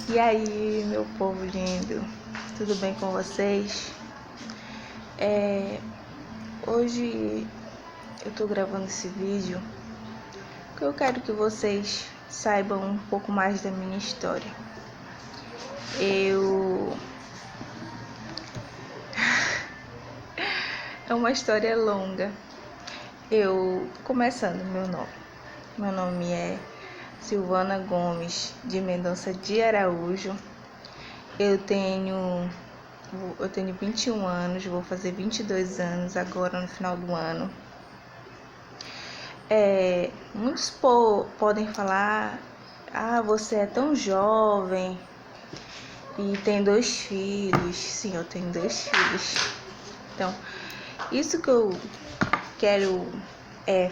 E aí, meu povo lindo, tudo bem com vocês? Hoje eu tô gravando esse vídeo porque eu quero que vocês saibam um pouco mais da minha história. É uma história longa. Começando, meu nome é Silvana Gomes de Mendonça de Araújo. Eu tenho 21 anos, vou fazer 22 anos agora no final do ano. Muitos podem falar: você é tão jovem e tem 2 filhos. Sim, eu tenho 2 filhos. Então, isso que eu quero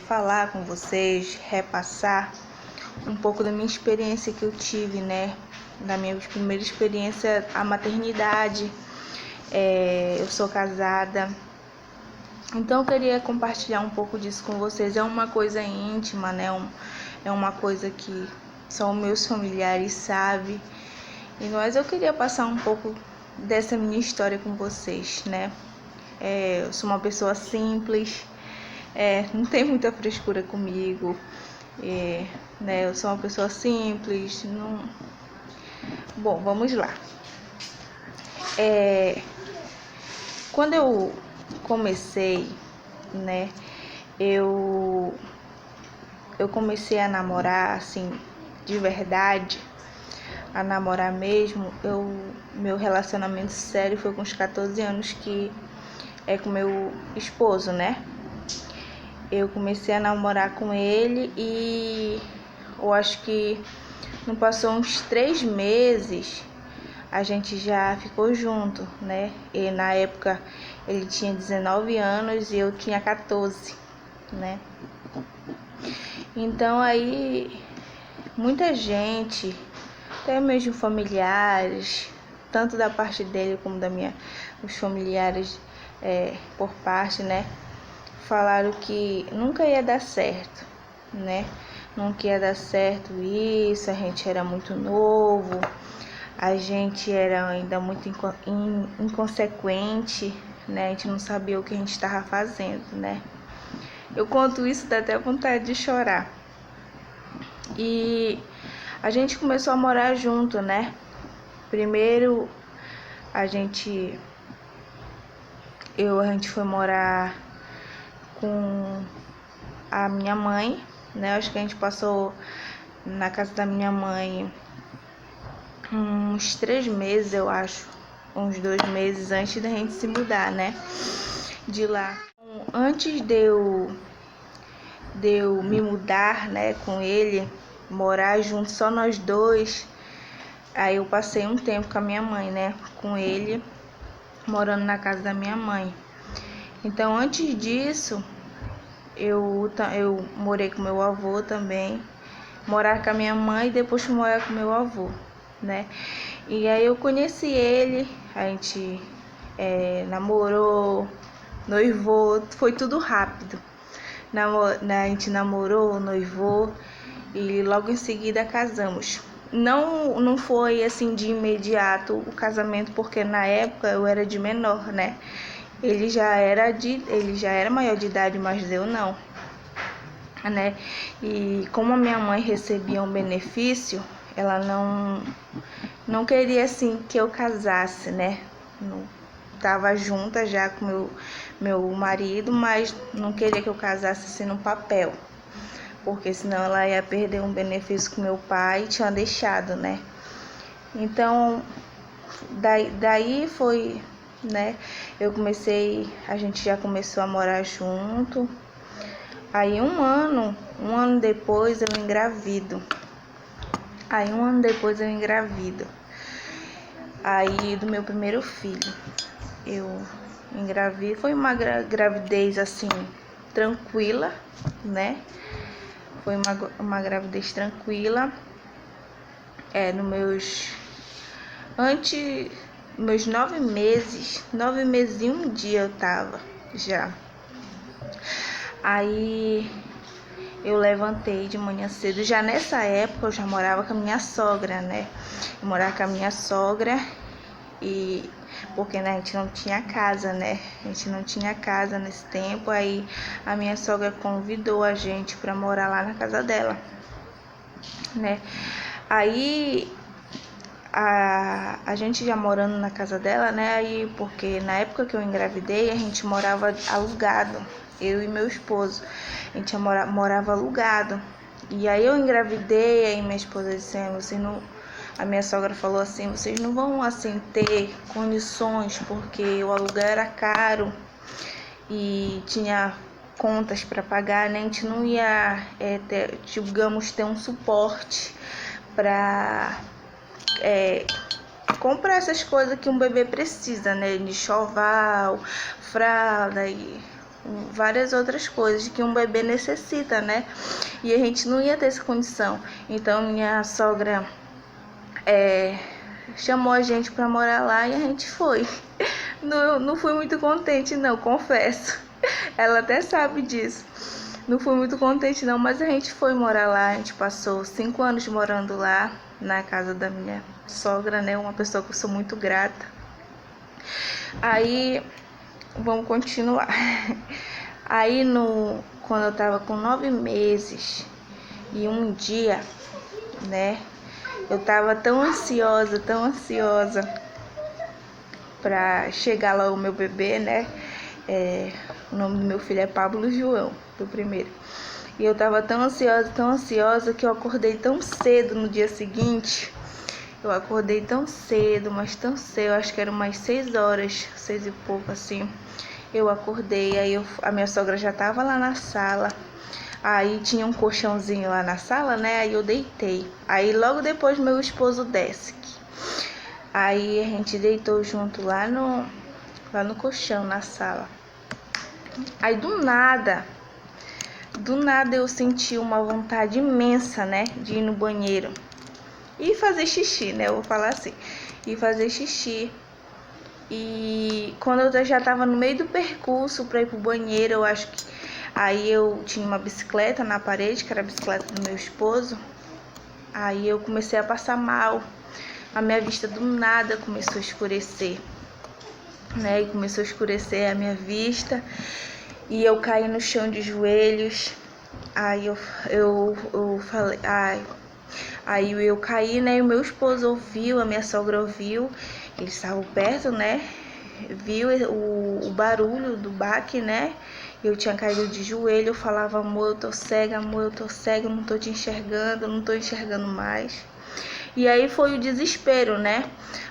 falar com vocês, repassar um pouco da minha experiência que eu tive, né? Da minha primeira experiência, a maternidade. Eu sou casada, então eu queria compartilhar um pouco disso com vocês. É uma coisa íntima, né? É uma coisa que só meus familiares sabem. Mas eu queria passar um pouco dessa minha história com vocês, né? Eu sou uma pessoa simples, não tem muita frescura comigo, né? Eu sou uma pessoa simples, não... Bom, vamos lá. Quando eu comecei, né, eu comecei a namorar, assim, de verdade, a namorar mesmo. Meu relacionamento sério foi com os 14 anos, que é com meu esposo, né? Eu comecei a namorar com ele e eu acho que não passou uns 3 meses, a gente já ficou junto, né? E na época ele tinha 19 anos e eu tinha 14, né? Então aí muita gente, até mesmo familiares, tanto da parte dele como os familiares por parte, né? Falaram que nunca ia dar certo, né? Nunca ia dar certo isso, a gente era muito novo. A gente era ainda muito inconsequente, né? A gente não sabia o que a gente estava fazendo, né? Eu conto isso, dá até vontade de chorar. E a gente começou a morar junto, né? Primeiro a gente foi morar com a minha mãe, né? Acho que a gente passou na casa da minha mãe uns 3 meses, eu acho, uns 2 meses antes da gente se mudar, né, de lá. Antes de eu me mudar, né, com ele, morar junto, só nós dois, aí eu passei um tempo com a minha mãe, né, com ele, morando na casa da minha mãe. Então, antes disso, eu morei com meu avô também, morar com a minha mãe e depois morar com meu avô, né? E aí eu conheci ele, a gente namorou, noivou, foi tudo rápido. A gente namorou, noivou e logo em seguida casamos. Não foi assim de imediato o casamento, porque na época eu era de menor, né? Ele já era maior de idade, mas eu não, né? E como a minha mãe recebia um benefício, ela não queria assim que eu casasse, né? Não, tava junta já com meu marido, mas não queria que eu casasse assim no papel, porque senão ela ia perder um benefício que meu pai tinha deixado, né? Então daí foi, né? A gente já começou a morar junto. Aí um ano depois eu engravido. Aí do meu primeiro filho. Eu engravidei, foi uma gravidez assim, tranquila, né? Foi uma gravidez tranquila. Meus 9 meses e um dia eu tava já. Aí eu levantei de manhã cedo. Já nessa época eu já morava com a minha sogra, né? Eu morava com a minha sogra e porque, né, a gente não tinha casa, né? A gente não tinha casa nesse tempo. Aí a minha sogra convidou a gente para morar lá na casa dela, né? Aí a gente já morando na casa dela, né? Aí, porque na época que eu engravidei, a gente morava alugado, eu e meu esposo. A gente morava alugado. E aí eu engravidei, aí minha esposa disse, você não... A minha sogra falou assim, vocês não vão assim ter condições, porque o aluguel era caro e tinha contas para pagar, né? A gente não ia digamos, ter um suporte para comprar essas coisas que um bebê precisa, né? De enxoval, fralda e várias outras coisas que um bebê necessita, né? E a gente não ia ter essa condição. Então minha sogra chamou a gente para morar lá e a gente foi. Não fui muito contente, não, confesso. Ela até sabe disso. Não fui muito contente, não, mas a gente foi morar lá. A gente passou 5 anos morando lá, na casa da minha sogra, né? Uma pessoa que eu sou muito grata. Aí, vamos continuar. Aí, quando eu tava com 9 meses e um dia, né? Eu tava tão ansiosa pra chegar lá o meu bebê, né? O nome do meu filho é Pablo João, do primeiro. E eu tava tão ansiosa que eu acordei tão cedo no dia seguinte. Eu acordei tão cedo, mas tão cedo, acho que era umas 6 horas, 6 e pouco assim. Eu acordei, aí a minha sogra já tava lá na sala. Aí tinha um colchãozinho lá na sala, né? Aí eu deitei. Aí logo depois meu esposo desce. Aí a gente deitou junto lá no colchão, na sala. Aí do nada eu senti uma vontade imensa, né? De ir no banheiro e fazer xixi, né? Eu vou falar assim. E fazer xixi. E quando eu já tava no meio do percurso pra ir pro banheiro, eu acho que... Aí eu tinha uma bicicleta na parede, que era a bicicleta do meu esposo. Aí eu comecei a passar mal. A minha vista do nada começou a escurecer, né? E começou a escurecer a minha vista. E eu caí no chão de joelhos. Aí eu falei... Aí eu caí, né? E o meu esposo ouviu, a minha sogra ouviu. Eles estavam perto, né? Viu o barulho do baque, né? Eu tinha caído de joelho, eu falava, amor, eu tô cega, eu não tô te enxergando, eu não tô enxergando mais. E aí foi o desespero, né?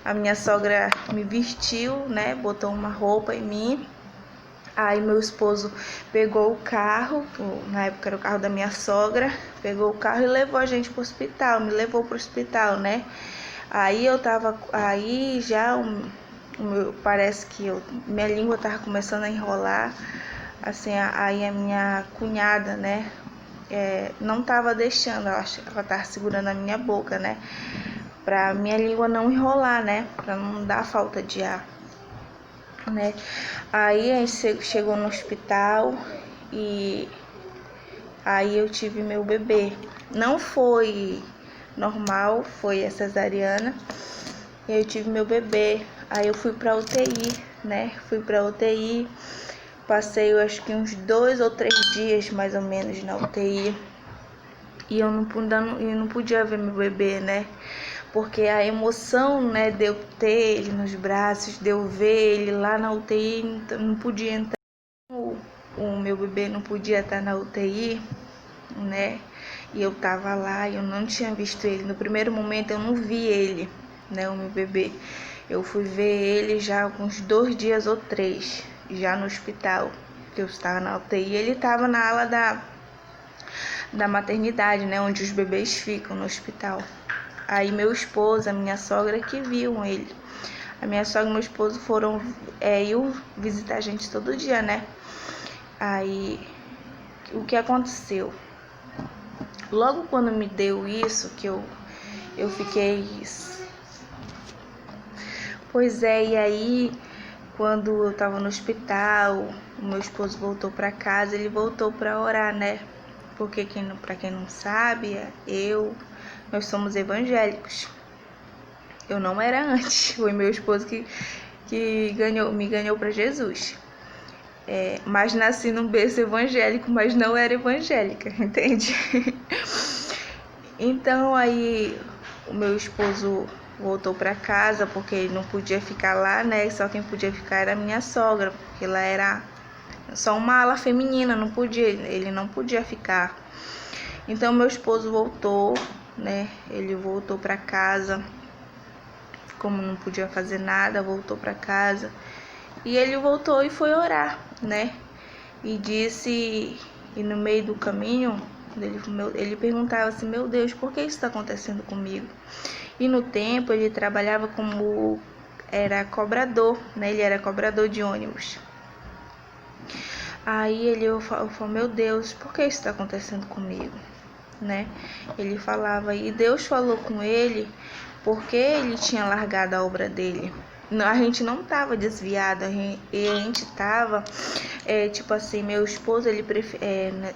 A minha sogra me vestiu, né? Botou uma roupa em mim. Aí meu esposo pegou o carro, na época era o carro da minha sogra, pegou o carro e levou a gente pro hospital, me levou pro hospital, né? Aí já parece que minha língua tava começando a enrolar, assim, aí a minha cunhada, né, não tava deixando, ela tava segurando a minha boca, né, pra minha língua não enrolar, né, pra não dar falta de ar, né. Aí a gente chegou no hospital e aí eu tive meu bebê. Não foi normal, foi a cesariana. E eu tive meu bebê. Aí eu fui pra UTI, né? Fui pra UTI. Passei, eu acho que uns 2 ou 3 dias, mais ou menos, na UTI. E eu não podia ver meu bebê, né? Porque a emoção, né, de eu ter ele nos braços, de eu ver ele lá na UTI, não podia entrar. O meu bebê não podia estar na UTI, né? E eu tava lá e eu não tinha visto ele. No primeiro momento eu não vi ele, né, o meu bebê. Eu fui ver ele já uns 2 dias ou 3, já no hospital, que eu estava na UTI. Ele estava na ala da maternidade, né, onde os bebês ficam no hospital. Aí meu esposo, a minha sogra que viu ele. A minha sogra e meu esposo foram iam visitar a gente todo dia, né? Aí o que aconteceu? Logo quando me deu isso, que eu fiquei... Pois é, e aí quando eu tava no hospital, o meu esposo voltou pra casa, ele voltou pra orar, né? porque para quem não sabe, nós somos evangélicos. Eu não era antes, foi meu esposo que me ganhou para Jesus. Mas nasci num berço evangélico, mas não era evangélica, entende? Então aí o meu esposo voltou para casa porque ele não podia ficar lá, né? Só quem podia ficar era a minha sogra, porque ela era só uma ala feminina, ele não podia ficar. Então meu esposo voltou, né? Ele voltou para casa, como não podia fazer nada, voltou para casa. E ele voltou e foi orar, né? E no meio do caminho, ele perguntava assim: meu Deus, por que isso está acontecendo comigo? E no tempo ele trabalhava era cobrador, né? Ele era cobrador de ônibus. Aí eu falei: meu Deus, por que isso está acontecendo comigo? Né? Ele falava, e Deus falou com ele porque ele tinha largado a obra dele. A gente não estava desviado, a gente estava, tipo assim, meu esposo,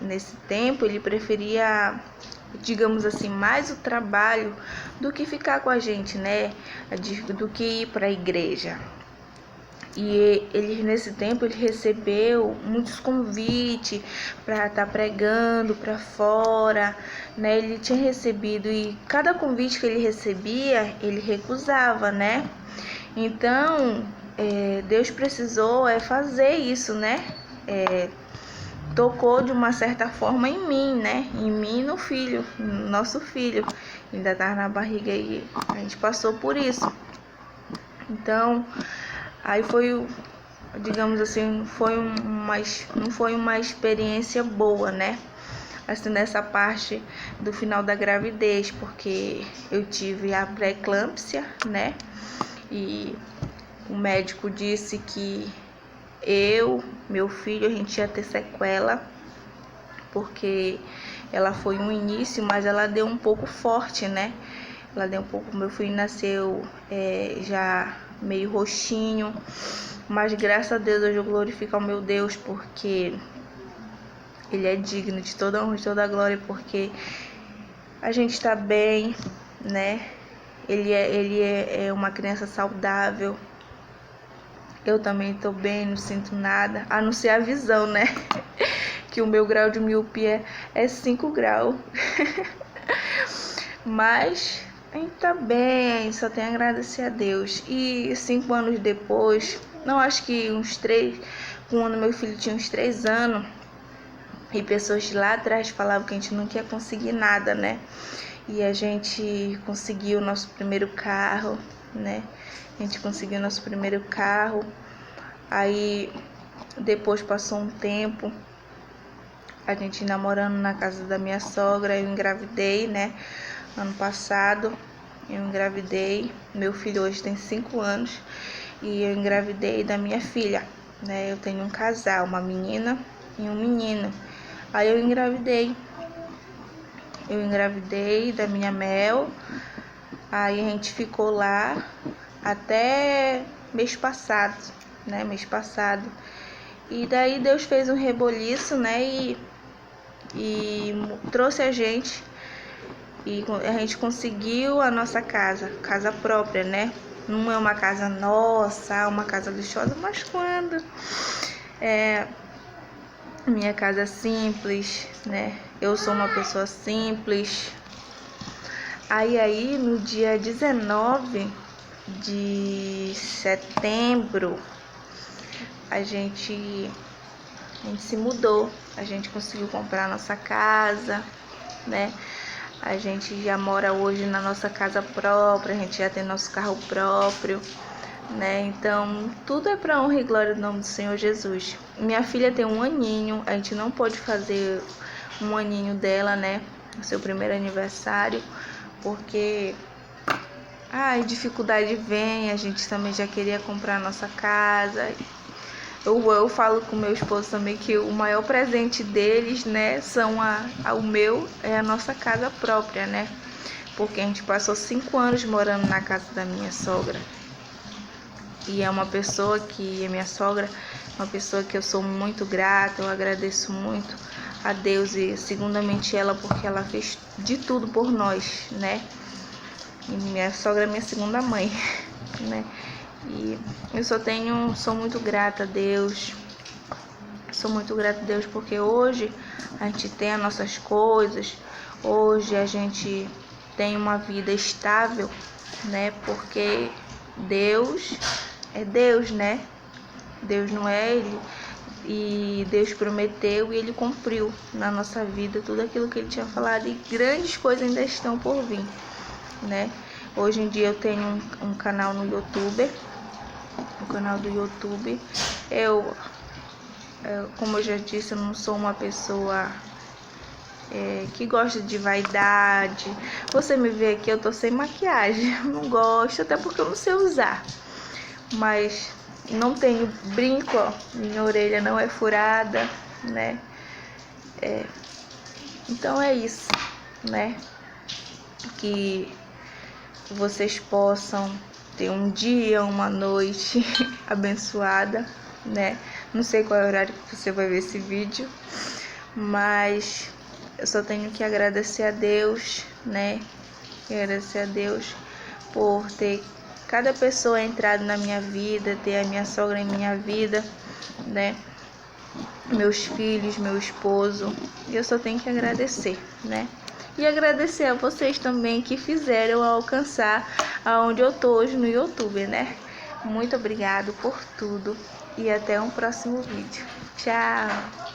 nesse tempo, ele preferia, digamos assim, mais o trabalho do que ficar com a gente, né? Do que ir para a igreja. E ele, nesse tempo, ele recebeu muitos convites para estar pregando para fora, né? Ele tinha recebido, e cada convite que ele recebia, ele recusava, né? Então, Deus precisou fazer isso, né? Tocou de uma certa forma em mim, né? Em mim e no filho, no nosso filho. Ainda estava na barriga e a gente passou por isso. Então, aí foi, digamos assim, não foi uma experiência boa, né? Assim, nessa parte do final da gravidez, porque eu tive a pré-eclâmpsia, né? E o médico disse que meu filho, a gente ia ter sequela, porque ela foi um início, mas ela deu um pouco forte, né? Meu filho nasceu já meio roxinho, mas graças a Deus hoje eu glorifico ao meu Deus, porque Ele é digno de toda honra e toda glória, porque a gente está bem, né? Ele é uma criança saudável. Eu também estou bem, não sinto nada, a não ser a visão, né? Que o meu grau de miopia é 5 graus. Mas a gente tá bem, só tem a agradecer a Deus. E 5 anos depois, não, acho que quando meu filho tinha uns 3 anos, e pessoas de lá atrás falavam que a gente nunca ia conseguir nada, né? E a gente conseguiu o nosso primeiro carro, né? A gente conseguiu o nosso primeiro carro. Aí depois passou um tempo, a gente namorando na casa da minha sogra, eu engravidei, né? Ano passado eu engravidei. Meu filho hoje tem 5 anos e eu engravidei da minha filha, né? Eu tenho um casal, uma menina e um menino. Aí eu engravidei da minha Mel. Aí a gente ficou lá até mês passado, né? E daí Deus fez um reboliço, né? E trouxe a gente. E a gente conseguiu a nossa casa própria, né? Não é uma casa nossa, uma casa luxuosa, mas quando minha casa é simples, né? Eu sou uma pessoa simples. Aí no dia 19 de setembro, a gente se mudou. A gente conseguiu comprar a nossa casa, né? A gente já mora hoje na nossa casa própria, a gente já tem nosso carro próprio, né? Então, tudo é para honra e glória do nome do Senhor Jesus. Minha filha tem 1 aninho, a gente não pôde fazer 1 aninho dela, né? O seu primeiro aniversário, porque dificuldade vem, a gente também já queria comprar a nossa casa. Eu falo com meu esposo também que o maior presente deles, né, o meu é a nossa casa própria, né? Porque a gente passou 5 anos morando na casa da minha sogra. E é uma pessoa que, a minha sogra, uma pessoa que eu sou muito grata, eu agradeço muito a Deus e segundamente ela, porque ela fez de tudo por nós, né? E minha sogra é minha segunda mãe, né? E eu sou muito grata a Deus. Sou muito grata a Deus porque hoje a gente tem as nossas coisas, hoje a gente tem uma vida estável, né? Porque Deus é Deus, né? Deus não é ele. E Deus prometeu e ele cumpriu na nossa vida tudo aquilo que ele tinha falado, e grandes coisas ainda estão por vir, né? Hoje em dia eu tenho um canal no YouTube, o canal do YouTube. Como eu já disse, eu não sou uma pessoa que gosta de vaidade. Você me vê aqui, eu tô sem maquiagem, eu não gosto, até porque eu não sei usar. Mas não tenho brinco, ó, minha orelha não é furada, né? Então é isso, né? Que vocês possam ter um dia, uma noite abençoada, né? Não sei qual é o horário que você vai ver esse vídeo, mas eu só tenho que agradecer a Deus, né? Agradecer a Deus por ter cada pessoa entrado na minha vida, ter a minha sogra em minha vida, né? Meus filhos, meu esposo. Eu só tenho que agradecer, né? E agradecer a vocês também que fizeram eu alcançar aonde eu tô hoje no YouTube, né? Muito obrigado por tudo e até um próximo vídeo. Tchau!